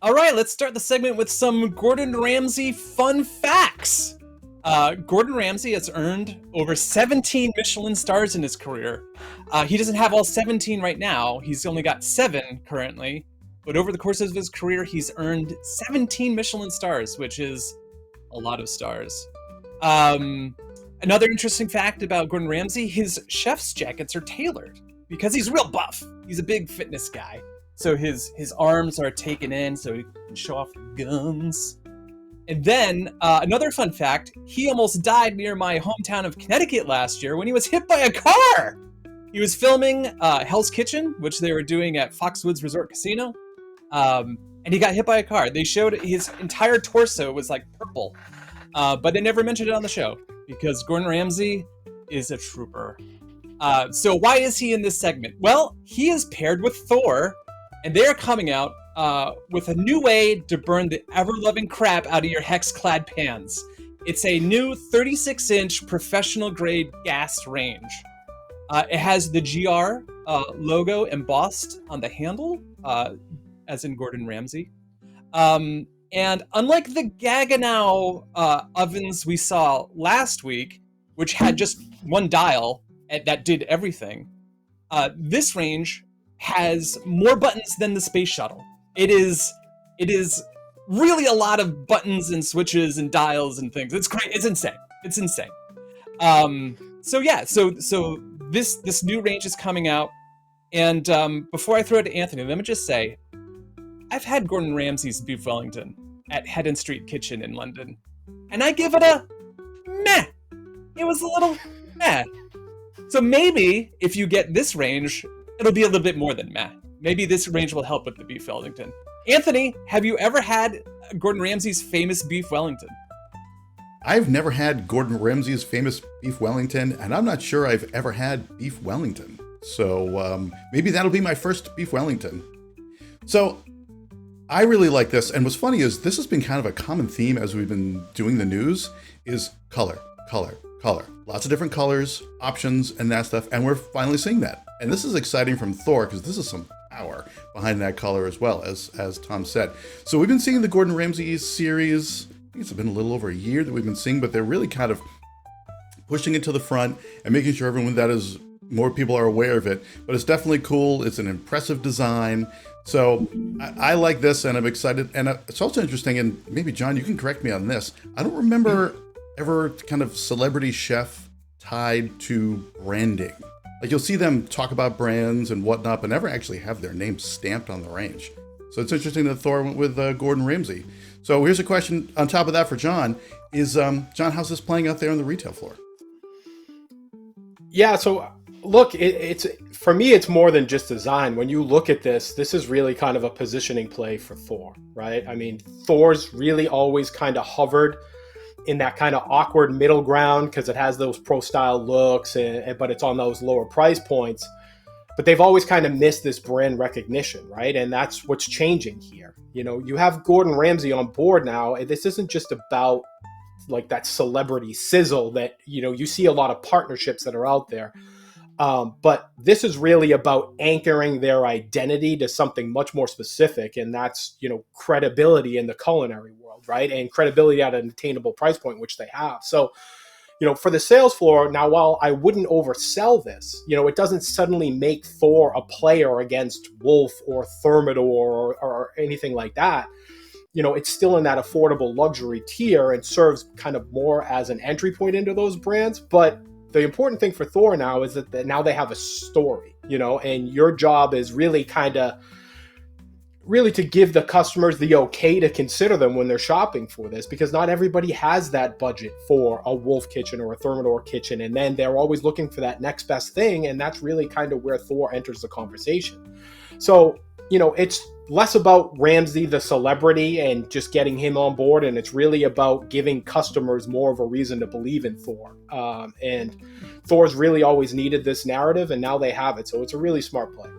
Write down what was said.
All right, let's start the segment with some Gordon Ramsay fun facts. Gordon Ramsay has earned over 17 Michelin stars in his career. He doesn't have all 17 right now. He's only got 7 currently. But over the course of his career, he's earned 17 Michelin stars, which is a lot of stars. Another interesting fact about Gordon Ramsay, his chef's jackets are tailored because he's real buff. He's a big fitness guy. So his arms are taken in so he can show off the guns. And then another fun fact, he almost died near my hometown of Connecticut last year when he was hit by a car. He was filming Hell's Kitchen, which they were doing at Foxwoods Resort Casino. And he got hit by a car. They showed his entire torso was like purple. But they never mentioned it on the show because Gordon Ramsay is a trooper. So why is he in this segment? Well, he is paired with Thor, and they are coming out with a new way to burn the ever-loving crap out of your hex-clad pans. It's a new 36-inch professional-grade gas range. It has the GR logo embossed on the handle, as in Gordon Ramsay. And unlike the Gaggenau ovens we saw last week, which had just one dial that did everything, this range has more buttons than the space shuttle. It is really a lot of buttons and switches and dials and things. It's great. It's insane. So this new range is coming out, and before I throw it to Anthony, let me just say, I've had Gordon Ramsay's beef Wellington at Head and Street Kitchen in London, and I give it a meh. It was a little meh. So maybe if you get this range, it'll be a little bit more than meh. Maybe this range will help with the beef Wellington. Anthony, have you ever had Gordon Ramsay's famous beef Wellington? I've never had Gordon Ramsay's famous beef Wellington, and I'm not sure I've ever had beef Wellington. So maybe that'll be my first beef Wellington. So I really like this, and what's funny is this has been kind of a common theme as we've been doing the news, is color. Lots of different colors, options, and that stuff, and we're finally seeing that. And this is exciting from Thor, because this is some power behind that color as well, as Tom said. So we've been seeing the Gordon Ramsay series, I think it's been a little over a year that we've been seeing, but they're really kind of pushing it to the front and making sure everyone that is, more people are aware of it. But it's definitely cool, it's an impressive design. So I like this, and I'm excited. And it's also interesting, and maybe John, you can correct me on this. I don't remember ever kind of celebrity chef tied to branding. Like you'll see them talk about brands and whatnot, but never actually have their name stamped on the range. So it's interesting that Thor went with Gordon Ramsay. So here's a question on top of that for John. Is John, how's this playing out there on the retail floor? Yeah, so look, it's for me, it's more than just design. When you look at this is really kind of a positioning play for Thor, right? I mean, Thor's really always kind of hovered in that kind of awkward middle ground because it has those pro style looks, but it's on those lower price points. But they've always kind of missed this brand recognition, right? And that's what's changing here. You know, you have Gordon Ramsay on board now. This isn't just about like that celebrity sizzle that, you know, you see a lot of partnerships that are out there. But this is really about anchoring their identity to something much more specific. And that's, you know, credibility in the culinary world, right? And credibility at an attainable price point, which they have. So, you know, for the sales floor, now, while I wouldn't oversell this, you know, it doesn't suddenly make Thor a player against Wolf or Thermidor or anything like that. You know, it's still in that affordable luxury tier and serves kind of more as an entry point into those brands. But the important thing for Thor now is that now they have a story, you know, and your job is really to give the customers the okay to consider them when they're shopping for this, because not everybody has that budget for a Wolf kitchen or a Thermidor kitchen. And then they're always looking for that next best thing. And that's really kind of where Thor enters the conversation. So, you know, it's less about Ramsay, the celebrity, and just getting him on board. And it's really about giving customers more of a reason to believe in Thor. And Thor's really always needed this narrative, and now they have it. So it's a really smart play.